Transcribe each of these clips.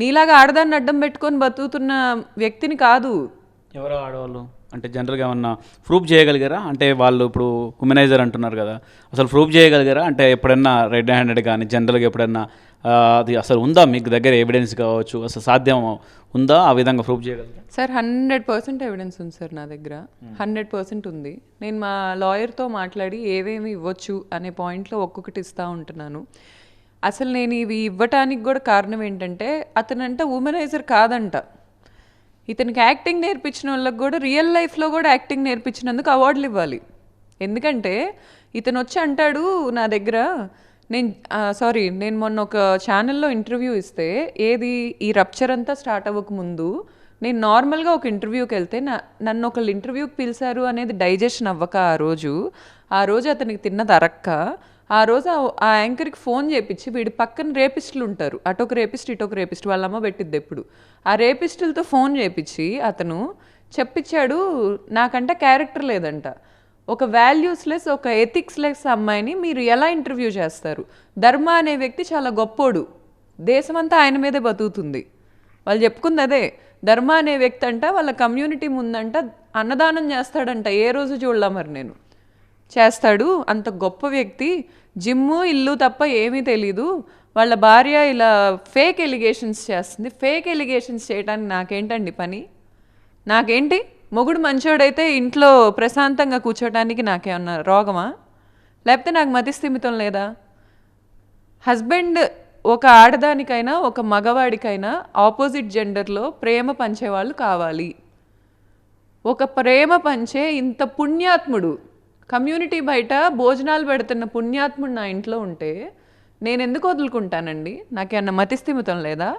నీలాగా ఆడదాన్ని అడ్డం పెట్టుకొని బతుకుతున్న వ్యక్తిని కాదు. ఎవరో ఆడవాళ్ళు అంటే జనరల్గా ఏమన్నా ప్రూఫ్ చేయగలిగారా? అంటే వాళ్ళు ఇప్పుడు హ్యూమనైజర్ అంటున్నారు కదా, అసలు ప్రూఫ్ చేయగలిగారా? అంటే ఎప్పుడన్నా రెడ్ హ్యాండెడ్ కానీ జనరల్గా ఎప్పుడన్నా అది అసలు ఉందా మీకు దగ్గర ఎవిడెన్స్ కావచ్చు, అసలు సాధ్యం ఉందా ఆ విధంగా ప్రూఫ్ చేయగలిగారా? సార్ 100% ఎవిడెన్స్ ఉంది సార్ నా దగ్గర. 100% ఉంది. నేను మా లాయర్తో మాట్లాడి ఏవేమి ఇవ్వచ్చు అనే పాయింట్లో ఒక్కొక్కటి ఇస్తూ ఉంటున్నాను. అసలు నేను ఇవి ఇవ్వటానికి కూడా కారణం ఏంటంటే అతనంట ఉమెనైజర్ కాదంట. ఇతనికి యాక్టింగ్ నేర్పించిన వాళ్ళకి కూడా రియల్ లైఫ్లో కూడా యాక్టింగ్ నేర్పించినందుకు అవార్డులు ఇవ్వాలి. ఎందుకంటే ఇతను వచ్చి అంటాడు నా దగ్గర, నేను మొన్న ఒక ఛానల్లో ఇంటర్వ్యూ ఇస్తే, ఏది ఈ రప్చర్ అంతా స్టార్ట్ అవ్వకముందు నేను నార్మల్గా ఒక ఇంటర్వ్యూకి వెళ్తే నన్ను ఒకళ్ళు ఇంటర్వ్యూకి పిలిచారు అనేది డైజెషన్ అవ్వక ఆ రోజు అతనికి తిన్నది అరక్క, ఆ రోజు ఆ యాంకర్కి ఫోన్ చేపించి, వీడి పక్కన రేపిస్టులు ఉంటారు, అటొక రేపిస్ట్ ఇటొక రేపిస్ట్, వాళ్ళ అమ్మ పెట్టిద్ది ఎప్పుడు, ఆ రేపిస్టులతో ఫోన్ చేపించి అతను చెప్పించాడు నాకంటే క్యారెక్టర్ లేదంట, ఒక వాల్యూస్లెస్ ఒక ఎథిక్స్లెస్ అమ్మాయిని మీరు ఎలా ఇంటర్వ్యూ చేస్తారు? ధర్మ అనే వ్యక్తి చాలా గొప్పోడు, దేశమంతా ఆయన మీదే బతుకుతుంది. వాళ్ళు చెప్పుకుంది అదే, ధర్మ అనే వ్యక్తి అంట వాళ్ళ కమ్యూనిటీ ముందంట అన్నదానం చేస్తాడంట, ఏ రోజు చూడలా మరి నేను. చేస్తాడు, అంత గొప్ప వ్యక్తి, జిమ్ము ఇల్లు తప్ప ఏమీ తెలీదు, వాళ్ళ భార్య ఇలా ఫేక్ ఎలిగేషన్స్ చేస్తుంది. ఫేక్ ఎలిగేషన్స్ చేయడానికి నాకేంటండి పని? నాకేంటి? మొగుడు మంచోడైతే ఇంట్లో ప్రశాంతంగా కూర్చోడానికి నాకేమన్నా రోగమా? లేకపోతే నాకు మతిస్థిమితం లేదా? హస్బెండ్ ఒక ఆడదానికైనా ఒక మగవాడికైనా ఆపోజిట్ జెండర్లో ప్రేమ పంచేవాళ్ళు కావాలి. ఒక ప్రేమ పంచే ఇంత పుణ్యాత్ముడు, కమ్యూనిటీ బయట భోజనాలు పెడుతున్న పుణ్యాత్ముడు నా ఇంట్లో ఉంటే నేను ఎందుకు వదులుకుంటానండి? నాకేమన్నా మతిస్థిమితం లేదా?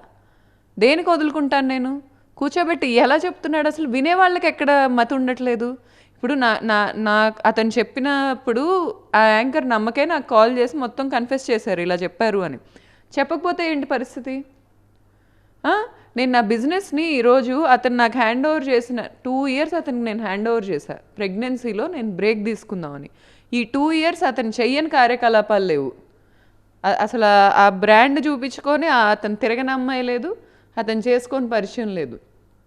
దేనికి వదులుకుంటాను నేను? కూర్చోబెట్టి ఎలా చెప్తున్నాడు? అసలు వినేవాళ్ళకి ఎక్కడ మతి ఉండట్లేదు. ఇప్పుడు నా అతను చెప్పినప్పుడు ఆ యాంకర్ నమ్మకే నాకు కాల్ చేసి మొత్తం కన్ఫెస్ చేశారు ఇలా చెప్పారు అని. చెప్పకపోతే ఏంటి పరిస్థితి? నేను నా బిజినెస్ని ఈరోజు అతను నాకు హ్యాండ్ ఓవర్ చేసిన 2 years అతనికి నేను హ్యాండ్ ఓవర్ చేశాను. ప్రెగ్నెన్సీలో నేను బ్రేక్ తీసుకుందామని. ఈ 2 years అతను చెయ్యని కార్యకలాపాలు లేవు. అసలు ఆ బ్రాండ్ చూపించుకొని అతను తిరగని అమ్మాయి లేదు, అతను చేసుకొని పరిచయం లేదు.